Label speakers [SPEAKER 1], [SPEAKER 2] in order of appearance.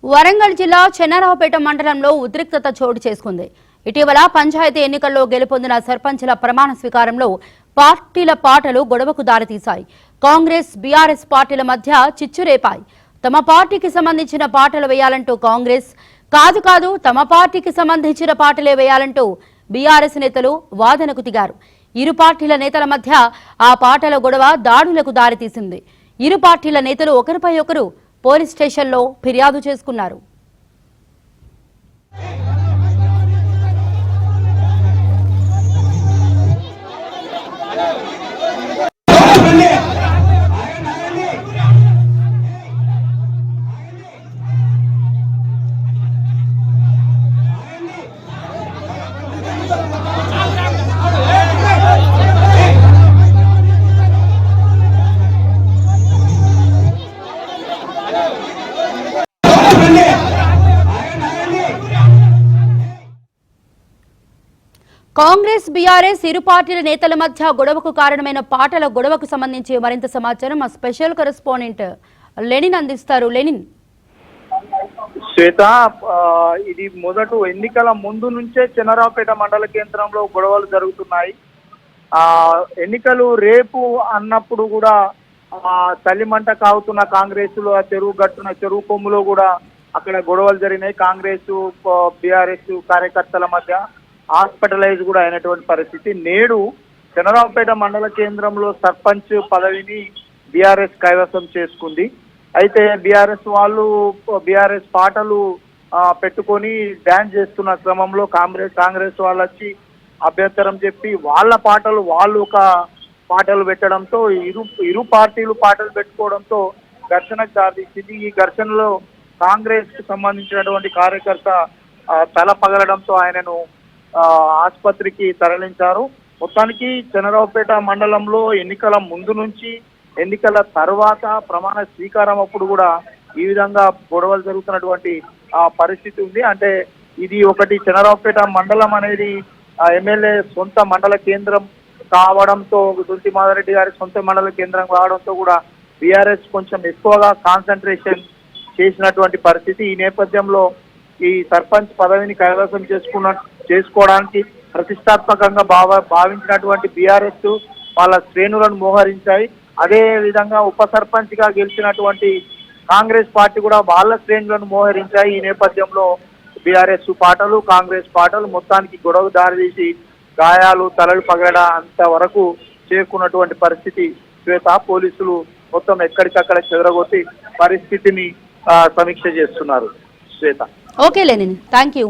[SPEAKER 1] వరంగల్ జిల్లా చెన్నారావుపేట మండలంలో ఉద్రిక్తత చోటు చేసుకుంది. ఇటీవల పంచాయతీ ఎన్నికల్లో గెలుపొందిన సర్పంచుల ప్రమాణ స్వీకారంలో పార్టీల పాటలు గొడవకు దారితీశాయి. కాంగ్రెస్ బీఆర్ఎస్ పార్టీల మధ్య చిచ్చురేపాయి. తమ పార్టీకి సంబంధించిన పాటలు వేయాలంటూ కాంగ్రెస్, కాదు తమ పార్టీకి సంబంధించిన పాటలే వేయాలంటూ బీఆర్ఎస్ నేతలు వాదనకు దిగారు. ఇరు పార్టీల నేతల మధ్య ఆ పాటల గొడవ దాడులకు దారితీసింది. ఇరు పార్టీల నేతలు ఒకరిపై ఒకరు పోలీస్ స్టేషన్లో ఫిర్యాదు చేసుకున్నారు. కాంగ్రెస్ బీఆర్ఎస్ ఇరు పార్టీల నేతల మధ్య గొడవకు కారణమైన పాటల గొడవకు సంబంధించి మరింత సమాచారం మా స్పెషల్ కరెస్పాండెంట్ లెనిన్ అందిస్తారు. లెనిన్.
[SPEAKER 2] శ్వేత, ఇది మొదటి ఎన్నికల ముందు నుంచే చెన్నారావుపేట మండల కేంద్రంలో గొడవలు జరుగుతున్నాయి. ఎన్నికలు రేపు అన్నప్పుడు కూడా తల్లిమంట కావుతున్న కాంగ్రెస్ లో చెరువు గట్టున చెరువు కొమ్ములో కూడా అక్కడ గొడవలు జరిగినాయి. కాంగ్రెస్ బీఆర్ఎస్ కార్యకర్తల మధ్య హాస్పిటలైజ్ కూడా అయినటువంటి పరిస్థితి. నేడు చెన్నారావుపేట మండల కేంద్రంలో సర్పంచ్ పదవిని బీఆర్ఎస్ కైవసం చేసుకుంది. అయితే బీఆర్ఎస్ వాళ్ళు బీఆర్ఎస్ పాటలు పెట్టుకొని డ్యాన్స్ చేస్తున్న క్రమంలో కాంగ్రెస్ వాళ్ళు వచ్చి అభ్యంతరం చెప్పి వాళ్ళ పాటలు వాళ్ళు ఒక పాటలు పెట్టడంతో ఇరు పార్టీలు పాటలు పెట్టుకోవడంతో ఘర్షణకు దారితీసింది. ఈ ఘర్షణలో కాంగ్రెస్ కు సంబంధించినటువంటి కార్యకర్త తల పగలడంతో ఆయనను ఆసుపత్రికి తరలించారు. మొత్తానికి చెన్నారావుపేట మండలంలో ఎన్నికల ముందు నుంచి ఎన్నికల తర్వాత ప్రమాణ స్వీకారం అప్పుడు కూడా ఈ విధంగా గొడవలు జరుగుతున్నటువంటి పరిస్థితి ఉంది. అంటే ఇది ఒకటి చెన్నారావుపేట మండలం అనేది ఎమ్మెల్యే సొంత మండల కేంద్రం కావడంతో, దుంతి మాధవరెడ్డి గారి సొంత మండల కేంద్రం కావడంతో కూడా బీఆర్ఎస్ కొంచెం ఎక్కువగా కాన్సన్ట్రేషన్ చేసినటువంటి పరిస్థితి. ఈ నేపథ్యంలో ఈ సర్పంచ్ పదవిని కైవసం చేసుకోవడానికి ప్రతిష్టాత్మకంగా భావించినటువంటి బీఆర్ఎస్ వాళ్ళ శ్రేణులను మోహరించాయి. అదే విధంగా ఉప సర్పంచ్ గా గెలిచినటువంటి కాంగ్రెస్ పార్టీ కూడా వాళ్ళ శ్రేణులను మోహరించాయి. ఈ నేపథ్యంలో బీఆర్ఎస్ పాటలు కాంగ్రెస్ పాటలు మొత్తానికి గొడవ దారితీసి గాయాలు తలలు పగలడం అంత వరకు చేరుకున్నటువంటి పరిస్థితి. శ్వేత, పోలీసులు మొత్తం ఎక్కడికక్కడ చెదరగొట్టి పరిస్థితిని సమీక్ష చేస్తున్నారు. Shweta.
[SPEAKER 1] Okay Lenin, thank you.